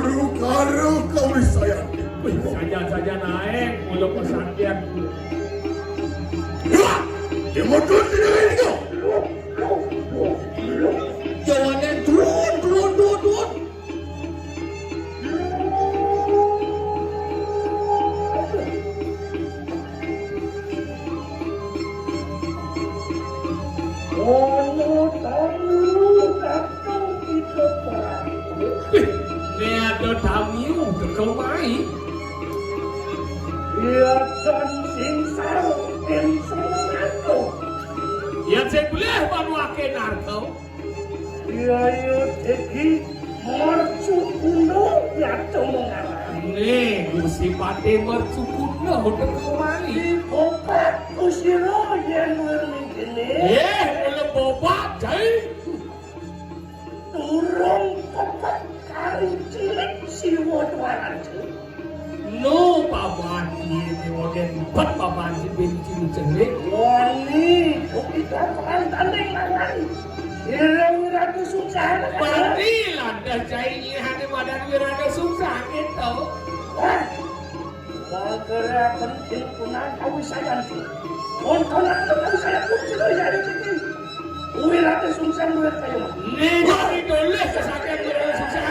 Karu kau sayang. Saja naik mulut pesantren. Ya, dia mau turun ini kau. Jalannya turun. Tamu kau mai. Ia dan singsang itu. Ya saya boleh baru akenar kau. Ia tegi mercu kuno ya mengarang. Nih, gusi pate mercu kuno untuk kau mai. Obat usiro yang bermingkini. Boleh bobat jai. Turun obat kari cilik siwa tuaran tu. No, papan ini wagen empat papan si benci celik. Wani, kita akan tanding lawan. Wirada Sungsang. Padilah dah cai ini badan Wirada Sungsang itu. Wah, segera penting punah kau sayang tu. Kau nak kau sayang pun sudah jadi sini. Wirada Sungsang buat kayu. Nih, jadi boleh kesakit Wirada Sungsang.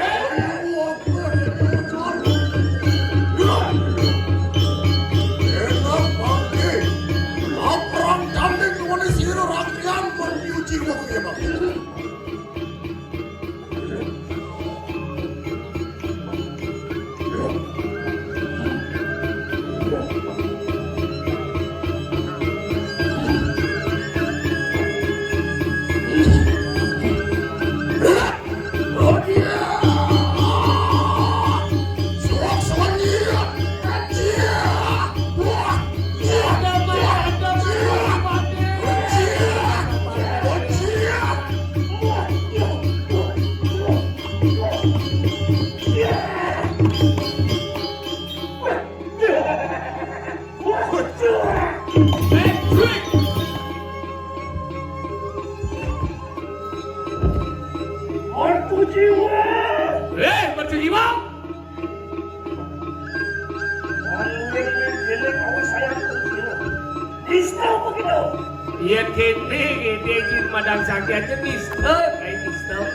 Iya kene jin madang sakit jenis kayak disturb.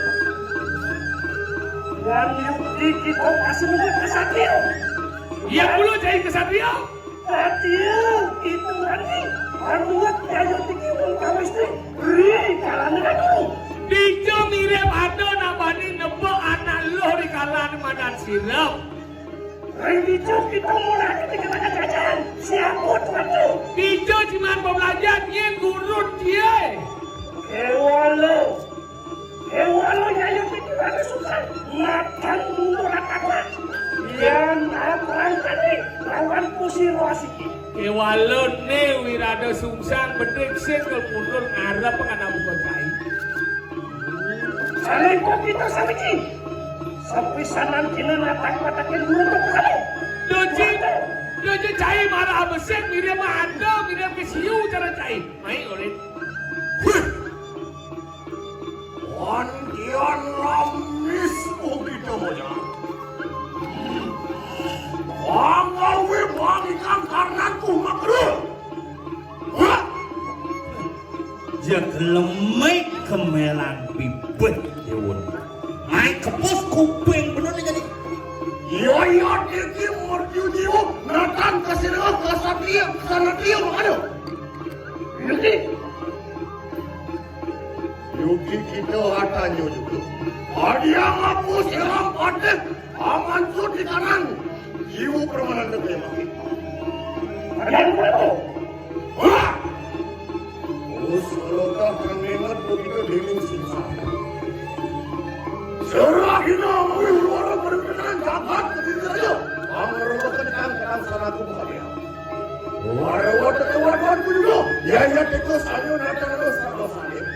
Yang kita pasti menjadi kesatria. Iya dulu jadi kesatria. Satria itu nanti arwah kayu tinggi kau istri beri kalangan dulu. Dijo mirip ada nabani nebak anak lo di kalangan madan sirap. Dijo kita mulai ketika jajan siapa tuh? Dijo cuma pembelajar dia gurun dia. Ewalo yang Wirada Sungsang makan mundur apa? Yang apa tadi lawan kusirasi. Ewalo ne Wirada Sungsang bedek sengkel mundur ngarep kana buka cai. Saling kok kita sampai sampai sanan kini natak-natakin dulu untuk kamu. Doji cai marah besek mirip ada mirip kesiu cara cai. Main oleh. Wan kian lamis begitu saja. Wangawi wangikan karena ku makruh. Jegelemik kemelan bibit yewun. Naik kepus kuping bener nih jadi. Iya diki merju jiwa natang kesirah kesatria sanatria makanya. Yuki kita hatanya juga. Dia ngapus seram padet aman sud di kanan. Jiwa permanen negeri mati. Yang berapa? Wah! Usulokah mengingat begitu dingin singsang. Serah kita mau luar berkenan jabat begitu saja. Mengerubahkan kan sanatku bukan dia. Warawat juga. Ya tikus ayo natang terus kalau salib.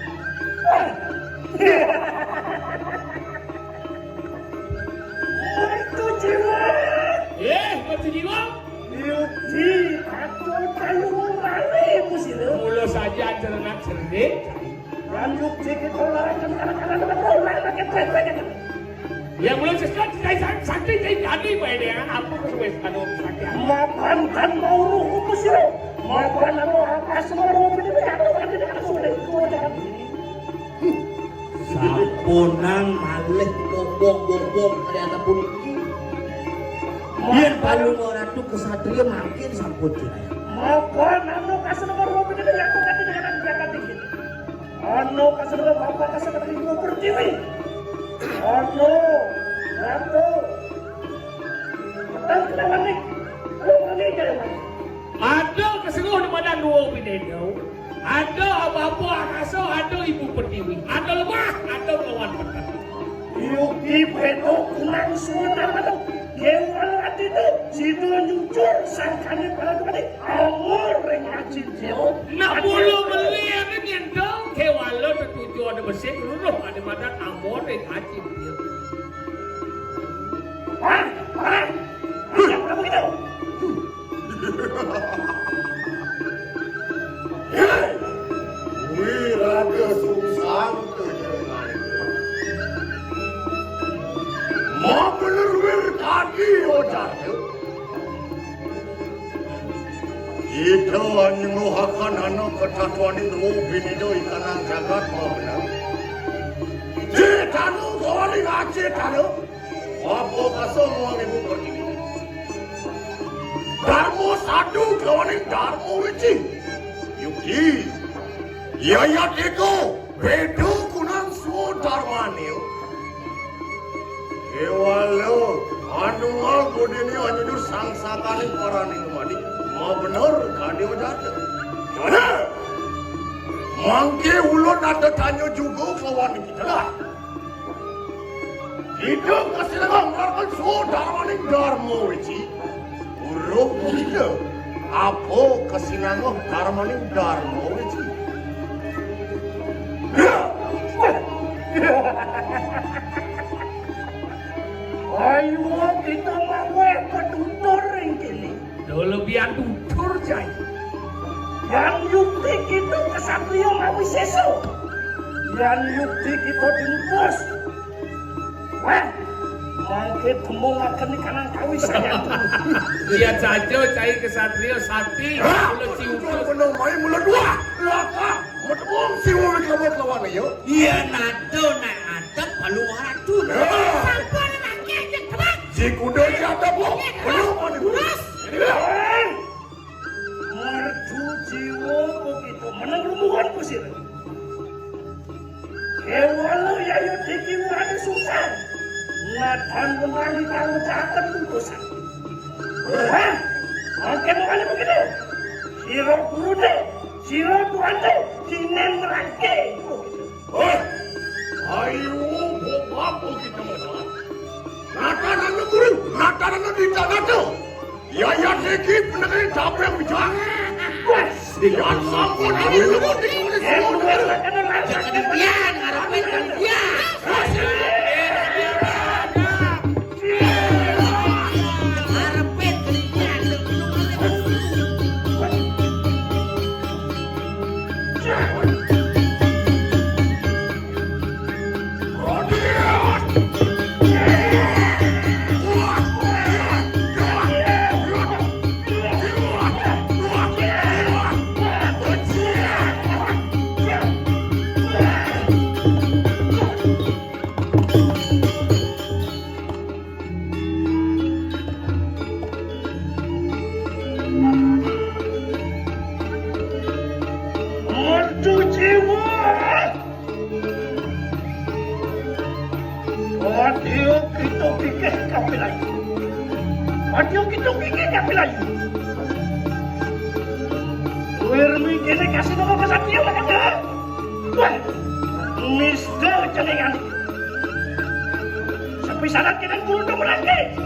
Itu jiwa. Betul jiwa. Yuki, aku kayu murani musilo. Mula saja cernak cerdik. Dan Yuki kita orang kanan dengan bola pakai Yang belum sesuai cai sakti cai jadi bae dia. Apa kesuwe anu sakti? Makan kan mau ruhu kusiro. Makan anu apa semua ruhu ini anu kan tidak sudah itu jangan. Sapunang malih bobong-bobong ternyata pun biar balung orang itu kesatria makin sampun jiraya. Makan anu kasih nomor ruhu ini anu kan tidak jangan dikit. Anu kasih nomor bapak kasih nomor Ibu Pertiwi. Anu Betul kenapa nih? Lu jangan. Ada keseluruhan di mana dua pindah. Ada apa-apa akaso, ada Ibu Pertiwi. Ada lemah, ada lawan pekan. Yuki pedo kunang sudah mana? Yewan hati itu situ jujur sangkane pada tadi amor rengacin jauh. Nak bulu melihat ini dong kewalo tertuju ada mesin luluh ada madan amor rengacin dia. Yang berapa gitu? Wirada Sungsang kejenengan mau bener wir tadi ojate itu nyuhakan anak ketatuan itu bini do ikanang jagat mau bener jetanu kawali ngaji tanu apa kaso mau Ibu Pertiwi Darmo sadu kawali Darmo wici yuki Yaya teko bedo kunang suo darmanio Ewalo anungal godini anjudur sangsa kali parani numadi mau bener kadi ojate gimana mangke ulun ada tanya juga kawan kita lah kita kasih ngamlarkan suo darmaning darmo wici uruk kita apa kesinangoh darmaning darmo wici Ayo kita mawe petutur yang kini. Lebihan tutur jai. Yang yukti kita kesatria mawi seso. Yang yukti kita dimpus. Wah, mangke tembung akan ikanan kawi saya. Lihat saja cai kesatria sakti. Mula ciutur bener main mula dua. Lapa, metebong siwa kawan kawan ayo. Iya nado naik adep lalu orang tuh. Si kuda jatuh bu, belum ada buras. Merdu jiwa begitu menang lumuhan kusir. Kewalau ya yudhiki Wirada Sungsang. Nadan mengali kamu catat tuntusan. Hah? Oke mengali begitu. Siro guru deh, siro tuan deh, kinen merangke. Ayo, bapak kita masalah. Natanan guru, natanan di tanah. Yaya Deki pendengarin siapa yang bicara? Jangan sampun ini semua dikulis semua. Jangan impian, ngarepin impian. Ngarepin impian. Adio kita gigit ya pilih. Wirmi kini kasih nama kesatria makanya. Wah, mister jenengan. Sampai saat kita kudu merangkai.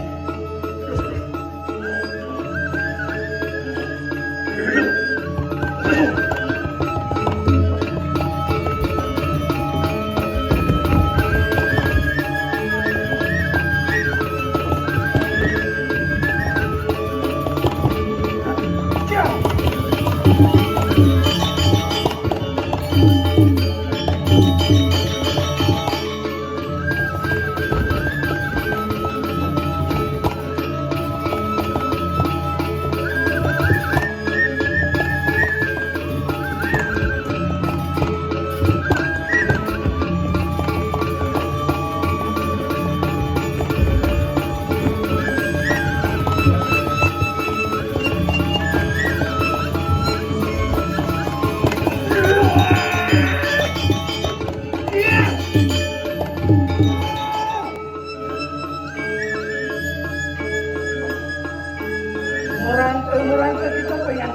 Orang kita pengen.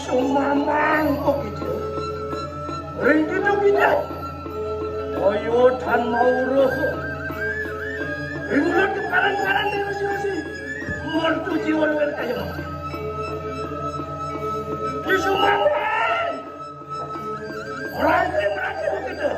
Sumamang kok gitu. Ring gitu gitu. Ayo tan mau roh. Ringlah keparan-paran dari masing-masing. Mantu jiwa luar kaya mah. Di Sumamang. Orang yang merasa begitu.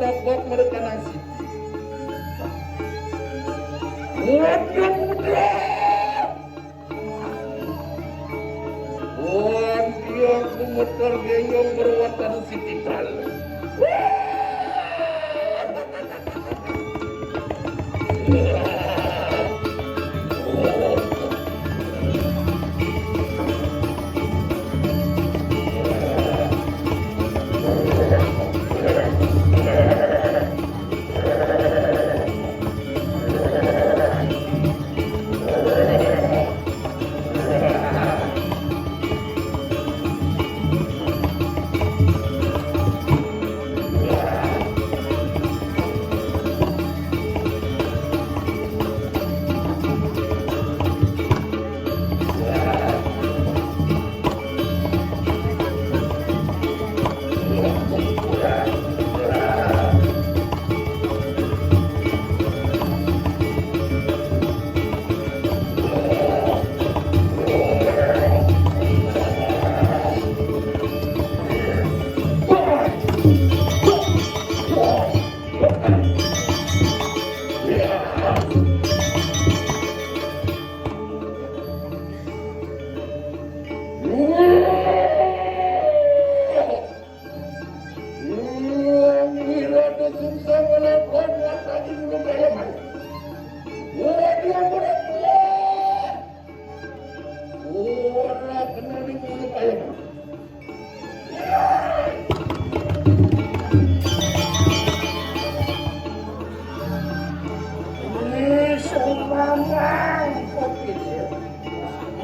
Napak Pertiwi. Dia gemetar genyong berwatan si tital.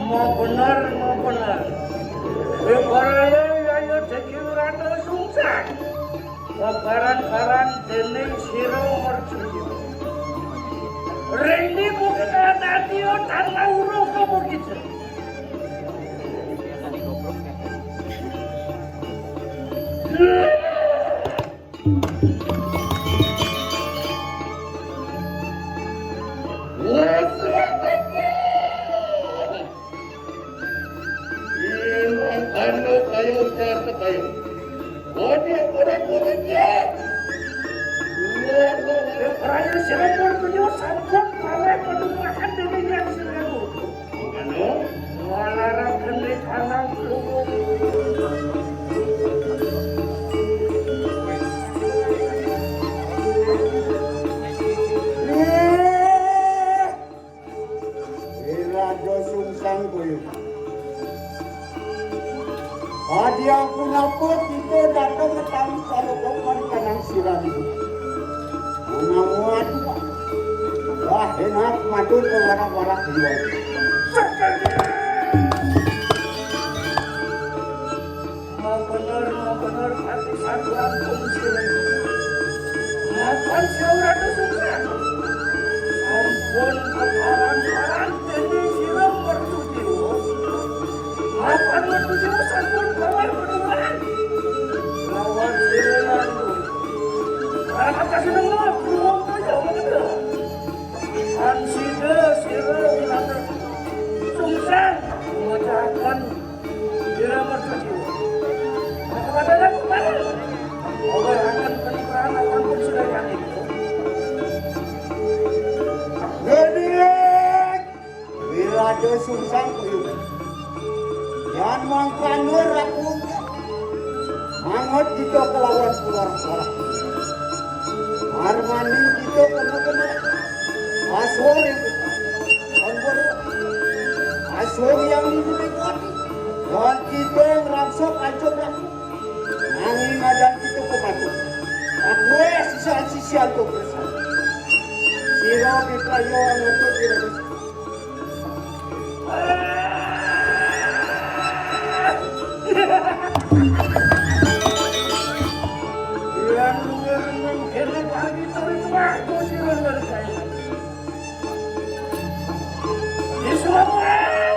Mau benar. Kepada ayo jadi WIRADA SUNGSANG. Kabaran-karan dening sira mercuci. Rene mungkin tadi tanpa huruf kamu gitu. Rakyat Singapura punya sanggup mawar penumpahan dengan yang Singapura. Walara kendek anak peluru sungsang koyo. Hadiah pun apa kita datang ke tamu salokokan kanang sirah itu. Mengamuan juga. Wah enak madun ke warak-warak beliau. Mau bener hati satu antum sirah. Makan WIRADA SUNGSANG. Sampun keparan-paran jadi sirah mertuju. Makan mertuju sampun kawan kedengaran. Lawan sirah itu. Karena kasih dengar, belum aja begitu. Kan sirah WIRADA SUNGSANG memecahkan sirah mertuju. Kepada kemarin, agar akan pernikahan akan perceraian itu. Gediek WIRADA SUNGSANG koyo. Yan mangkanur aku. Mangot kita kelawan pular-pular. Armani kita kena asor itu. Asor yang dibuat. Dan kita ngerangsok ancur aku. Nanging adan kita kematu. Aku sisa-sisa untuk bersama. Siro dikayo untuk WIRADA. Yang mengerenung kena pagi tarik waktu sirah berkaya. Islamai.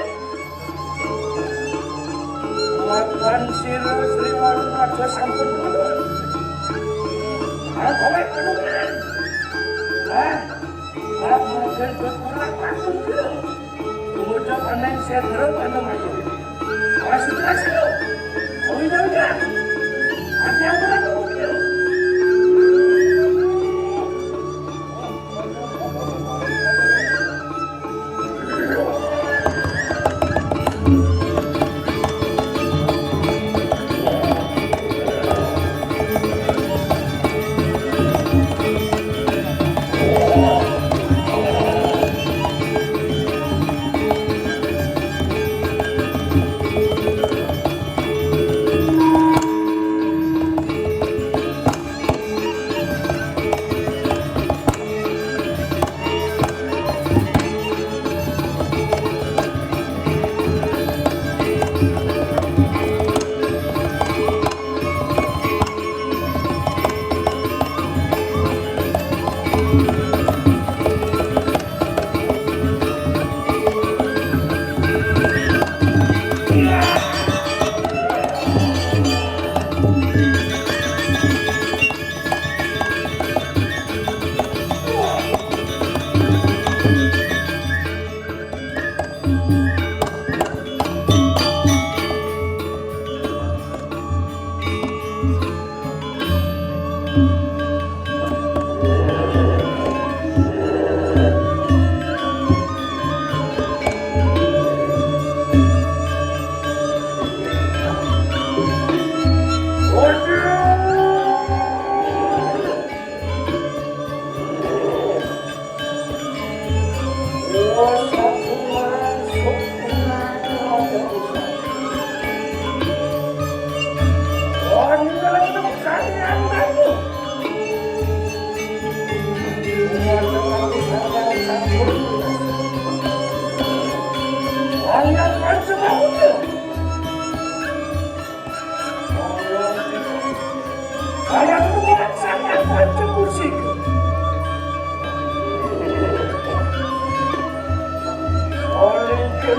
Makan sirah Sri WIRADA sampun kalah. Aku kedengaran. Mungkin berkurang waktu dia. Kemudian pandang sedera pandang ayu. Masih jelas itu. Oh iya. Ada yang berlaku begitu.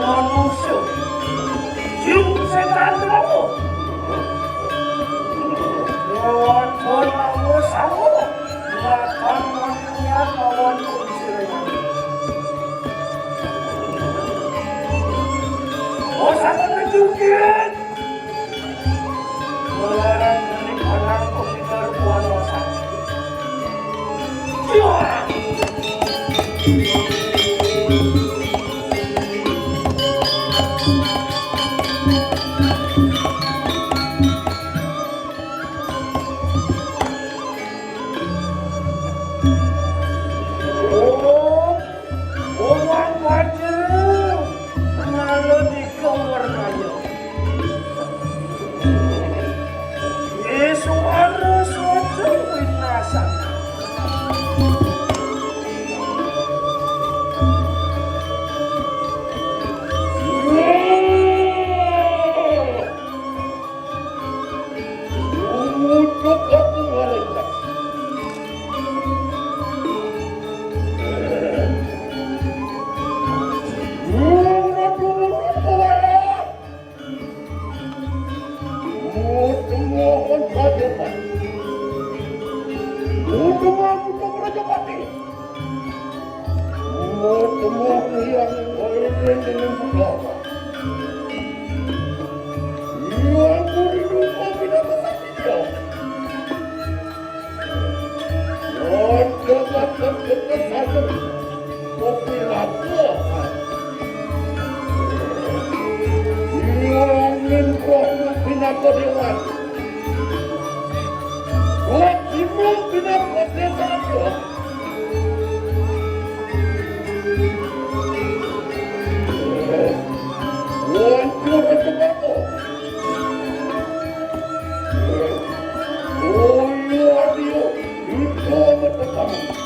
Manusia, jin setan damuh, lawan bonamu samu, makan manusia lawan kunciran. Oh sangat menjukit, melarang menikmati komputer buan wasan. Bapak. Iya, aku di rumah binatang dia. Ada kata-kata saja. Kopi lapar. Iya, angin rohnya binatang dewan. Wajibmu binatang desa dia. Wancur itu aku. Oh iya dia, itu betul.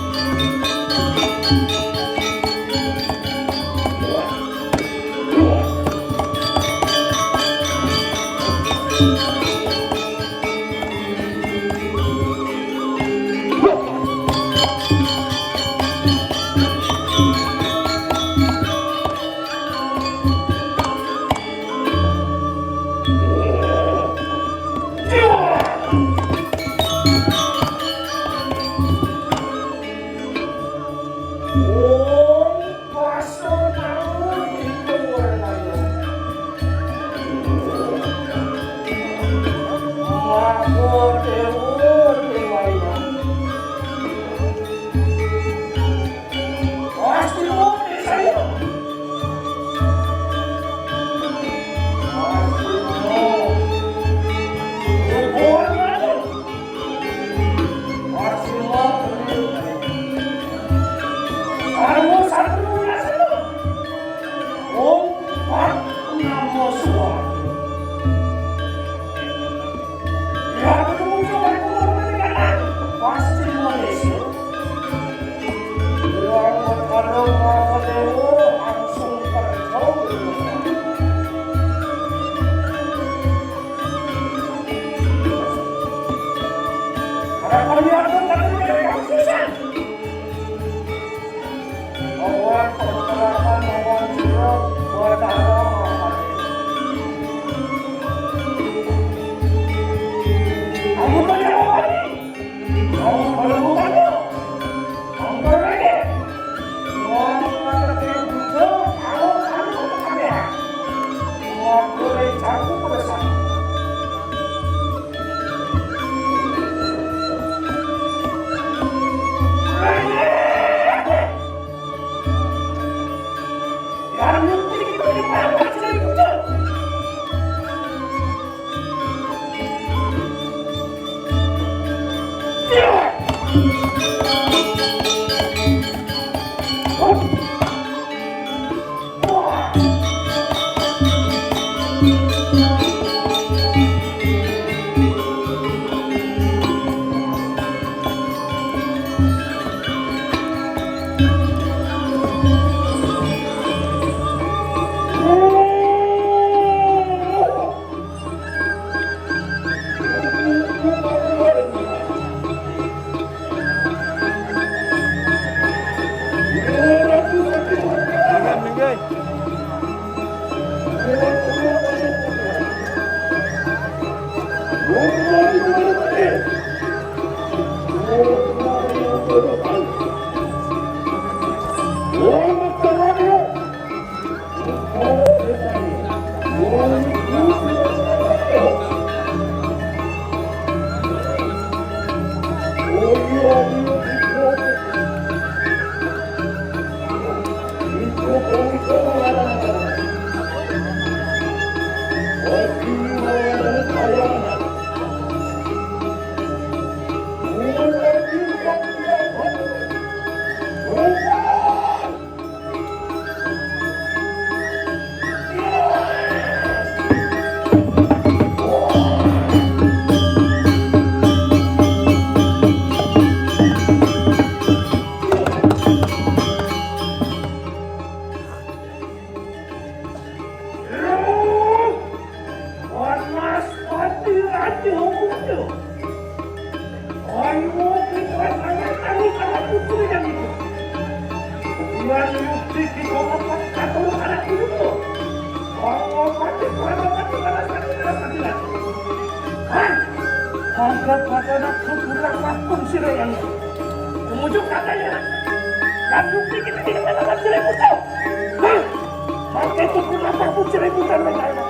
pakai tubuh apa pun cerebutan mereka.